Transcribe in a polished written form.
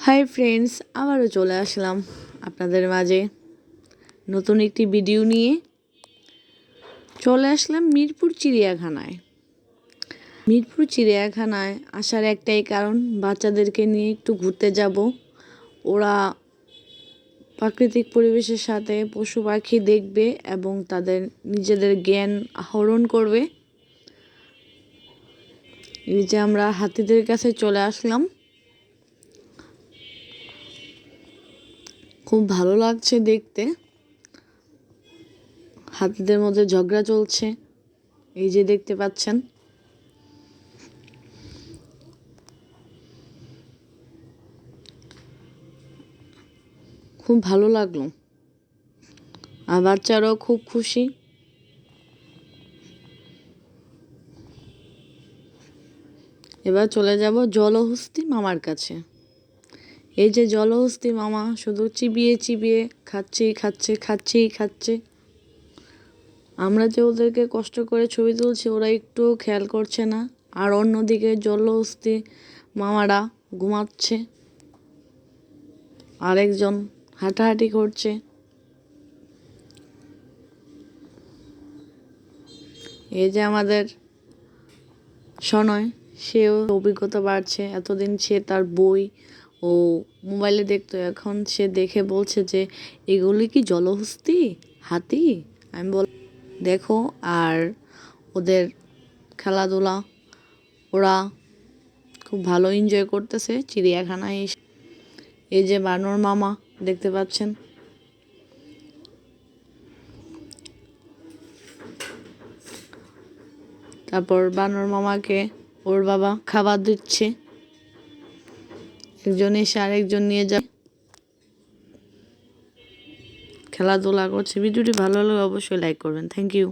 Hi friends, আবারও চলে আসলাম আপনাদের মাঝে নতুন একটি ভিডিও নিয়ে। চলে আসলাম মিরপুর চিড়িয়াখানায়। মিরপুর চিড়িয়াখানায় আসার একটাই কারণ, বাচ্চাদেরকে নিয়ে একটু ঘুরতে যাব। ওরা প্রাকৃতিক পরিবেশের সাথে পশু পাখি দেখবে এবং তাদের নিজেদের জ্ঞান আহরণ করবে। এই যে আমরা হাতিদের কাছে চলে আসলাম, খুব ভালো লাগছে দেখতে। হাতিদের মধ্যে ঝগড়া চলছে, এই যে দেখতে পাচ্ছেন। খুব ভালো লাগলো, আর বাচ্চারাও খুব খুশি। এবার চলে যাব জলহস্তি মামার কাছে। এই যে জলহস্তি মামা শুধু চিবিয়ে চিবিয়ে খাচ্ছে। আমরা যে ওদেরকে কষ্ট করে ছবি তুলছি, ওরা একটু খেয়াল করছে না। আর অন্যদিকে জলহস্তি মামারা ঘুমাচ্ছে, আরেকজন হাঁটাহাঁটি করছে। এই যে আমাদের সনয়, সেও অভিজ্ঞতা বাড়ছে। এতদিন সে তার বই ও মোবাইলে দেখতো, এখন সে দেখে বলছে যে এগুলি কি জলহস্তি, হাতি? আমি বল দেখো। আর ওদের খেলাধুলা, ওরা খুব ভালো এনজয় করতেছে চিড়িয়াখানায় এসে। এই যে বানর মামা দেখতে পাচ্ছেন। তারপর বানর মামাকে ওর বাবা খাবার দিচ্ছে, একজন এসে আরেকজন নিয়ে যায়, খেলাধুলা করছে। ভিডিওটি ভালো লাগলে অবশ্যই লাইক করবেন। Thank you.